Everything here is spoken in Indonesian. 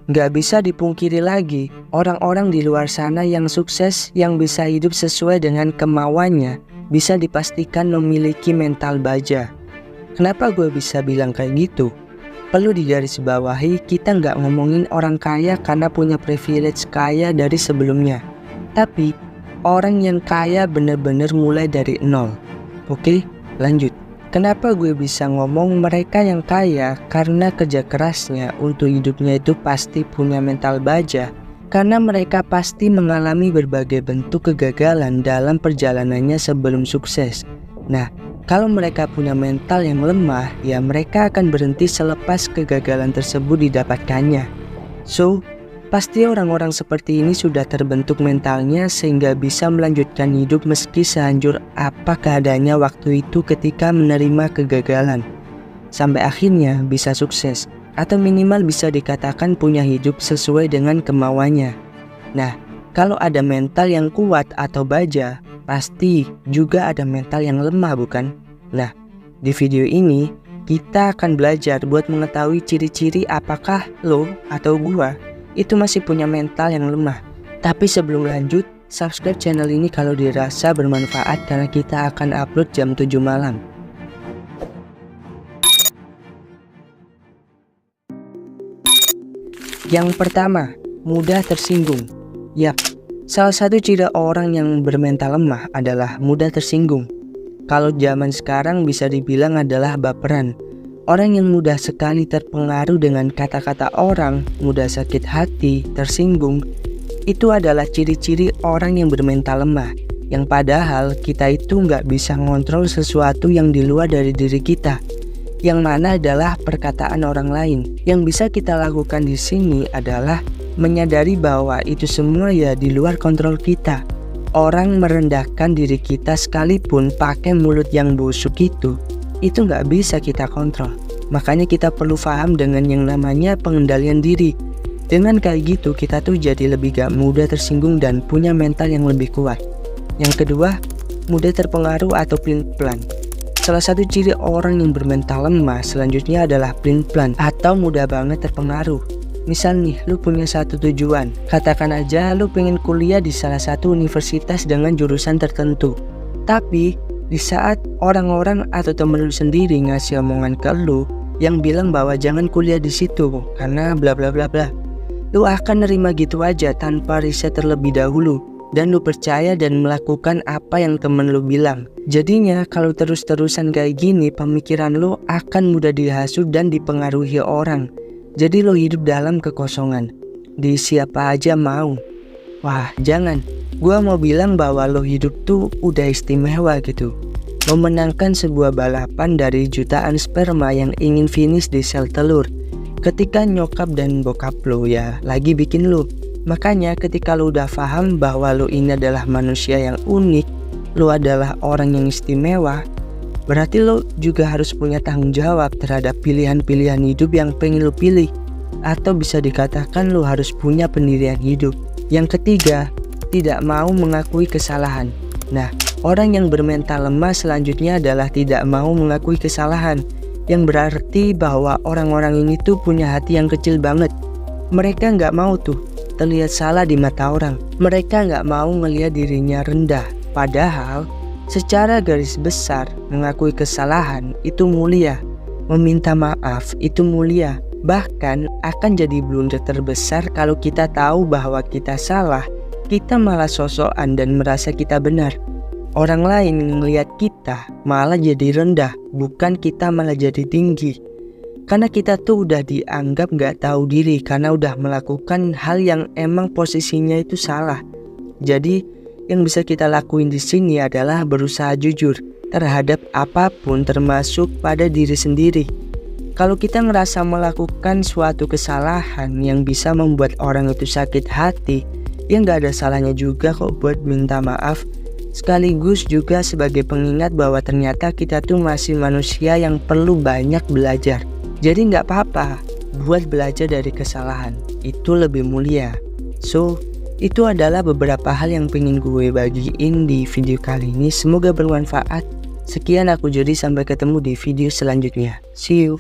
Nggak bisa dipungkiri lagi, orang-orang di luar sana yang sukses, yang bisa hidup sesuai dengan kemauannya, bisa dipastikan memiliki mental baja. Kenapa gue bisa bilang kayak gitu? Perlu digarisbawahi, kita nggak ngomongin orang kaya karena punya privilege kaya dari sebelumnya. Tapi, orang yang kaya bener-bener mulai dari nol. Oke, lanjut. Kenapa gue bisa ngomong mereka yang kaya? Karena kerja kerasnya untuk hidupnya itu pasti punya mental baja. Karena mereka pasti mengalami berbagai bentuk kegagalan dalam perjalanannya sebelum sukses. Nah, kalau mereka punya mental yang lemah, ya mereka akan berhenti selepas kegagalan tersebut didapatkannya. So, pasti orang-orang seperti ini sudah terbentuk mentalnya sehingga bisa melanjutkan hidup meski sehancur apa keadaannya waktu itu ketika menerima kegagalan. Sampai akhirnya bisa sukses, atau minimal bisa dikatakan punya hidup sesuai dengan kemauannya. Nah, kalau ada mental yang kuat atau baja, pasti juga ada mental yang lemah, bukan? Nah, di video ini kita akan belajar buat mengetahui ciri-ciri apakah lo atau gua itu masih punya mental yang lemah. Tapi sebelum lanjut, subscribe channel ini kalau dirasa bermanfaat karena kita akan upload jam 7 malam. Yang pertama, mudah tersinggung. Yap, salah satu ciri orang yang bermental lemah adalah mudah tersinggung. Kalau zaman sekarang bisa dibilang adalah baperan. Orang yang mudah sekali terpengaruh dengan kata-kata orang, mudah sakit hati, tersinggung, itu adalah ciri-ciri orang yang bermental lemah. Yang padahal kita itu nggak bisa ngontrol sesuatu yang di luar dari diri kita. Yang mana adalah perkataan orang lain. Yang bisa kita lakukan di sini adalah menyadari bahwa itu semua ya di luar kontrol kita. Orang merendahkan diri kita sekalipun pakai mulut yang busuk itu nggak bisa kita kontrol. Makanya kita perlu paham dengan yang namanya pengendalian diri. Dengan kayak gitu kita tuh jadi lebih gak mudah tersinggung dan punya mental yang lebih kuat. Yang kedua, mudah terpengaruh atau pelin-pelan. Salah satu ciri orang yang bermental lemah selanjutnya adalah pelin-pelan atau mudah banget terpengaruh. Misal nih, lu punya satu tujuan. Katakan aja lu pengen kuliah di salah satu universitas dengan jurusan tertentu. Tapi, di saat orang-orang atau temen lu sendiri ngasih omongan ke lu yang bilang bahwa jangan kuliah di situ karena bla bla bla bla. Lu akan nerima gitu aja tanpa riset terlebih dahulu. Dan lu percaya dan melakukan apa yang temen lu bilang. Jadinya kalau terus-terusan kayak gini, pemikiran lu akan mudah dihasut dan dipengaruhi orang. Jadi lo hidup dalam kekosongan. Diisi apa aja mau. Wah, jangan. Gua mau bilang bahwa lo hidup tuh udah istimewa gitu. Memenangkan sebuah balapan dari jutaan sperma yang ingin finish di sel telur. Ketika nyokap dan bokap lo ya lagi bikin lo. Makanya ketika lo udah paham bahwa lo ini adalah manusia yang unik, lo adalah orang yang istimewa, berarti lo juga harus punya tanggung jawab terhadap pilihan-pilihan hidup yang pengen lo pilih. Atau bisa dikatakan lo harus punya pendirian hidup. Yang ketiga, tidak mau mengakui kesalahan. Nah, orang yang bermental lemah selanjutnya adalah tidak mau mengakui kesalahan. Yang berarti bahwa orang-orang ini tuh punya hati yang kecil banget. Mereka nggak mau tuh terlihat salah di mata orang. Mereka nggak mau ngelihat dirinya rendah. Padahal secara garis besar, mengakui kesalahan itu mulia. Meminta maaf itu mulia. Bahkan akan jadi blunder terbesar kalau kita tahu bahwa kita salah, kita malah sosokan dan merasa kita benar. Orang lain ngelihat kita malah jadi rendah, bukan kita malah jadi tinggi. Karena kita tuh udah dianggap gak tahu diri karena udah melakukan hal yang emang posisinya itu salah. Jadi yang bisa kita lakuin di sini adalah berusaha jujur terhadap apapun termasuk pada diri sendiri. Kalau kita ngerasa melakukan suatu kesalahan yang bisa membuat orang itu sakit hati, ya gak ada salahnya juga kok buat minta maaf. Sekaligus juga sebagai pengingat bahwa ternyata kita tuh masih manusia yang perlu banyak belajar. Jadi gak apa-apa buat belajar dari kesalahan, itu lebih mulia. So, itu adalah beberapa hal yang pengen gue bagiin di video kali ini. Semoga bermanfaat. Sekian aku Jody, sampai ketemu di video selanjutnya. See you.